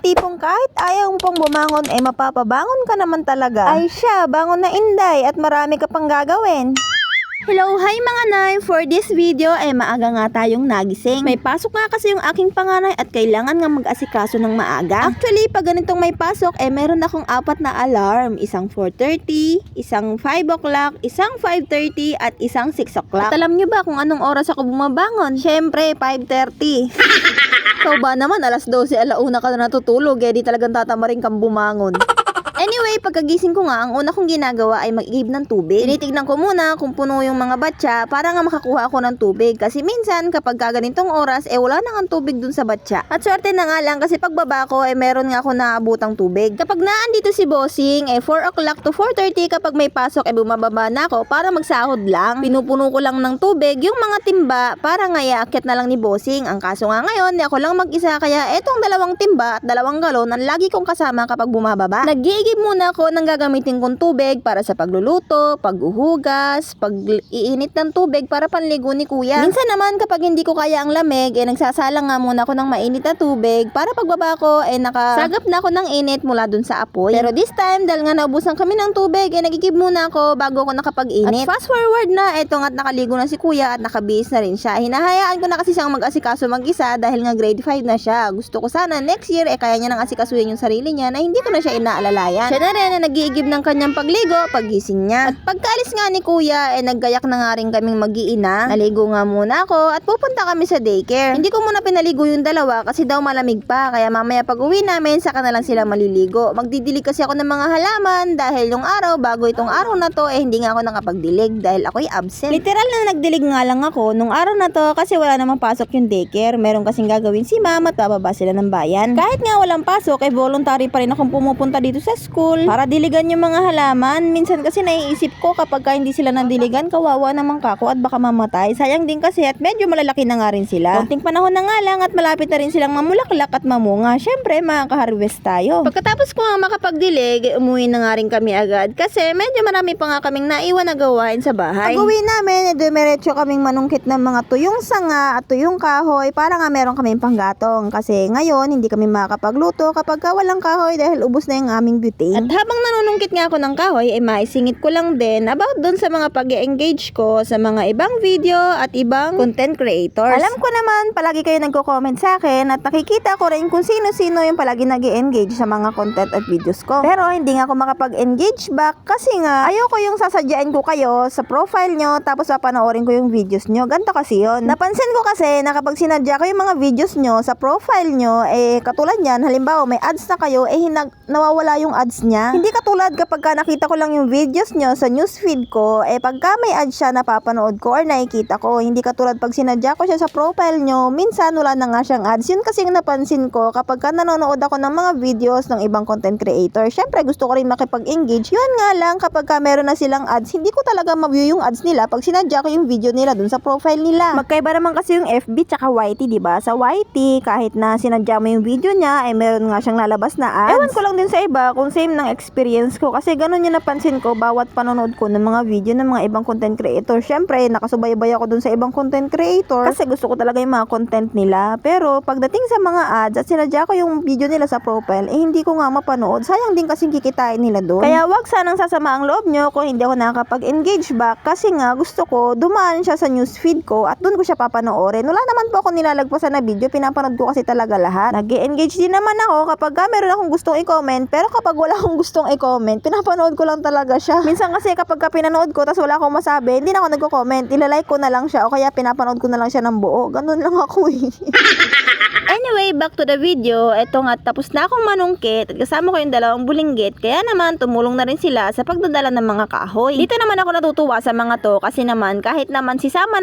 tipong kahit ayaw mo pang bumangon mapapabangon ka naman talaga. Ay siya, bangon na Inday at marami ka pang gagawin. Hello, hi mga Nay! For this video maaga nga tayong nagising. May pasok nga kasi yung aking panganay at kailangan nga mag-asikaso ng maaga. Actually, pag ganitong may pasok meron akong 4 na alarm. Isang 4:30, isang 5 o'clock, isang 5:30 at isang 6 o'clock. At alam nyo ba kung anong oras ako bumabangon? Syempre, 5:30. Ikaw ba naman, alas 12, alauna ka na natutulog, di talagang tatamarin kang bumangon. Anyway, pagkagising ko nga, ang una kong ginagawa ay mag-igib ng tubig. Tinitignan ko muna kung puno yung mga batya para nga makakuha ako ng tubig. Kasi minsan, kapag ganitong oras, wala na nga tubig dun sa batya. At swerte na nga lang kasi pagbaba ko, meron nga ako naabutang tubig. Kapag naandito si Bossing, 4 o'clock to 4:30 kapag may pasok, bumababa na ako para magsahod lang. Pinupuno ko lang ng tubig yung mga timba para nga iakyat na lang ni Bossing. Ang kaso nga ngayon, ako lang mag-isa kaya etong 2 timba at 2 galon ang lagi kong kasama kapag bumababa. Nag-iigib muna ako ng gagamitin kong tubig para sa pagluluto, paghuhugas, pag-iinit ng tubig para panligo ni kuya. Minsan naman kapag hindi ko kaya ang lamig, nagsasalang nga muna ako ng mainit na tubig para pagbaba ko, nakasagap na ako ng init mula dun sa apoy. Pero this time, dahil nga naubusan kami ng tubig, nagigib muna ako bago ako nakapag-init. At fast forward na, eto nga't nakaligo na si kuya at nakabihis na rin siya. Hinahayaan ko na kasi siyang mag-asikaso mag-isa dahil nga grade 5 na siya. Gusto ko sana next year, kaya niya nang asikasuhin yung sarili niya na hindi ko na siya inaalalayan. Siya na rin nag-iigib ng kanyang pagligo paggising niya. At pagkaalis nga ni kuya, naggayak na nga rin kaming mag-iina. Naligo nga muna ako at pupunta kami sa daycare. Hindi ko muna pinaligo yung dalawa kasi daw malamig pa. Kaya mamaya pag uwi namin, saka na lang sila maliligo. Magdidilig kasi ako ng mga halaman dahil yung araw, bago itong araw na to, hindi nga ako nakapagdilig dahil ako'y absent. Literal na nagdilig nga lang ako nung araw na to kasi wala namang pasok yung daycare. Meron kasing gagawin si mama at bababa sila ng bayan. Kahit nga walang pasok, voluntary pa rin akong pumupunta dito sa school para diligan yung mga halaman. Minsan kasi naiisip ko kapag hindi sila nandiligan, kawawa naman kako at baka mamatay. Sayang din kasi at medyo malalaki na nga rin sila. Konting panahon na nga lang at malapit na rin silang mamulaklak at mamunga. Syempre, makaka-harvest tayo. Pagkatapos ko nga makapagdilig, umuwi na nga rin kami agad kasi medyo marami pa nga kaming naiwan na gawain sa bahay. Pag uwi namin, dumiretso kaming manungkit ng mga tuyong sanga at tuyong kahoy para nga meron kaming panggatong. Kasi ngayon, hindi kami makakapagluto kapag walang kahoy dahil ubos na yung aming butane. At habang nanunungkit nga ako ng kahoy, maisingit ko lang din about dun sa mga pag-engage ko sa mga ibang video at ibang content creators. Alam ko naman, palagi kayo nagko-comment sa akin at nakikita ko rin kung sino-sino yung palagi nag-engage sa mga content at videos ko. Pero hindi nga ako makapag-engage back kasi nga ayoko yung sasadyain ko kayo sa profile nyo tapos papanoorin ko yung videos nyo. Ganto kasi yun. Napansin ko kasi na kapag sinadya ko yung mga videos nyo sa profile nyo, katulad yan, halimbawa may ads na kayo, nawawala yung ads niya. Hindi katulad kapag nakita ko lang yung videos nyo sa newsfeed ko, pagka may ads siya napapanood ko or nakikita ko. Hindi katulad pag sinadya ko siya sa profile nyo, minsan wala na nga siyang ads. Yun kasi yung napansin ko kapag nanonood ako ng mga videos ng ibang content creator. Syempre gusto ko rin makipag-engage. Yun nga lang kapag meron na silang ads, hindi ko talaga ma-view yung ads nila pag sinadya ko yung video nila dun sa profile nila. Magkaiba naman kasi yung FB tsaka YT, diba? Sa YT, kahit na sinadya mo yung video niya, meron nga siyang lalabas na ads. Ewan ko lang din sa iba kung same ng experience ko kasi ganun yung napansin ko bawat panonood ko ng mga video ng mga ibang content creator. Syempre, nakasubaybay ako dun sa ibang content creator kasi gusto ko talaga yung mga content nila. Pero pagdating sa mga ads at sinadya ko yung video nila sa profile, hindi ko nga mapanood. Sayang din kasing kikitain nila dun. Kaya wag sanang sasama ang loob nyo kung hindi ako nakakapag-engage back kasi nga gusto ko dumaan siya sa newsfeed ko at dun ko siya papanoorin. Wala naman po ako nilalagpasan na video, pinapanood ko kasi talaga lahat. Nag-engage din naman ako kapag meron akong gustong i-comment, pero kapag wala akong gustong i-comment, pinapanood ko lang talaga siya. Minsan kasi kapag pinanood ko tapos wala akong masabi, hindi na ako nagko-comment, ilalike ko na lang siya o kaya pinapanood ko na lang siya ng buo. Ganun lang ako Anyway, back to the video. Eto nga, tapos na akong manungkit at kasama ko yung 2 bulinggit. Kaya naman, tumulong na rin sila sa pagdadala ng mga kahoy. Dito naman ako natutuwa sa mga to kasi naman, kahit naman sisama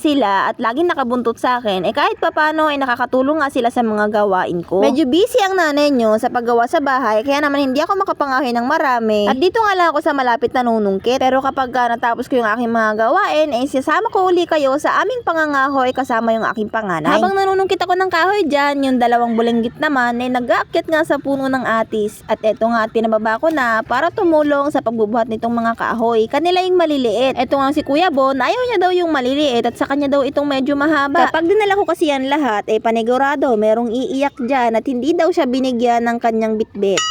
sila at laging nakabuntot sa akin, kahit papano nakakatulong nga sila sa mga gawain ko. Medyo busy ang nanay nyo sa paggawa sa bahay, kaya naman hindi ako makapangahin ng marami. At dito nga lang ako sa malapit na nunungkit. Pero kapag natapos ko yung aking mga gawain, sasama ko uli kayo sa aming pangangahoy kasama yung aking panganay. Habang nanunungkit ako ng kahoy, kahoy dyan, yung dalawang bulinggit naman ay nag-aakyat nga sa puno ng atis. At eto nga at pinababa ko na para tumulong sa pagbubuhat nitong mga kahoy. Kanila yung maliliit. Eto nga si Kuya Bon, ayaw niya daw yung maliliit at sa kanya daw itong medyo mahaba. Kapag dinala ko kasi yan lahat, panigurado merong iiyak dyan at hindi daw siya binigyan ng kanyang bitbit.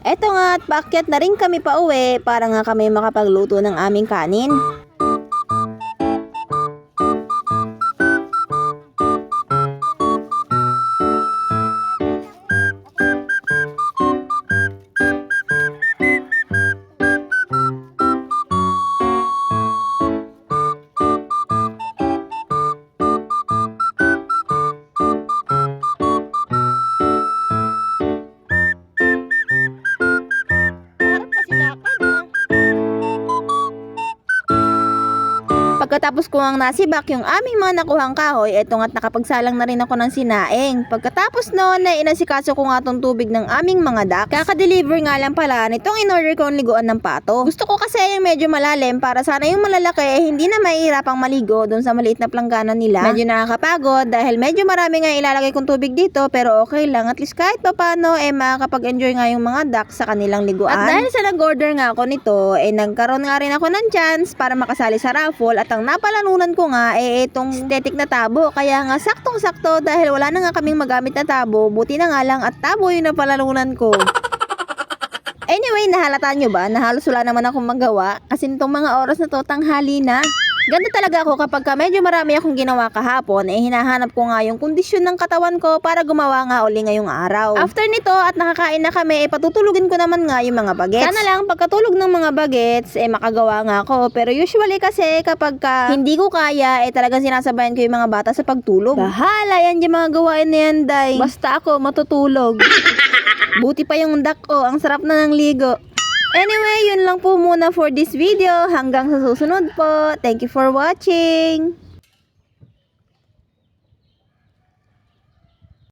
Eto nga at paakyat na rin kami pa uwi para nga kami makapagluto ng aming kanin. Pagkatapos ko ang nasibak yung aming mga nakuhang kahoy, eto nga't nakapagsalang na rin ako ng sinaing. Pagkatapos noon ay inasikaso ko nga tong tubig ng aming mga ducks. Kaka-deliver nga lang pala nitong in-order ko ang liguan ng pato. Gusto ko kasi yung medyo malalim para sana yung malalaki hindi na mahihirapang maligo dun sa maliit na planggana nila. Medyo nakakapagod dahil medyo marami nga ilalagay kong tubig dito pero okay lang. At least kahit papano makakapag-enjoy nga yung mga ducks sa kanilang liguan. At dahil sa nag-order nga ako nito, nagkaroon nga rin ako ng chance para makasali sa raffle at ang napalanunan ko nga itong synthetic na tabo. Kaya nga saktong-sakto dahil wala na nga kaming magamit na tabo. Buti na nga lang at tabo yung napalanunan ko. Anyway, nahalata nyo ba na halos wala naman akong magawa? Kasi nitong mga oras na to, tanghali na. Ganda talaga ako kapag medyo marami akong ginawa kahapon, hinahanap ko nga yung kondisyon ng katawan ko para gumawa nga uli ngayong araw. After nito at nakakain na kami, patutulugin ko naman nga yung mga bagets. Sana lang pagkatulog ng mga bagets, makagawa nga ako. Pero usually kasi kapag hindi ko kaya, talagang sinasabayan ko yung mga bata sa pagtulog. Bahala yan yung mga gawain na yan, day. Basta ako matutulog. Buti pa yung duck ko, ang sarap na ng ligo. Anyway, yun lang po muna for this video. Hanggang sa susunod po. Thank you for watching.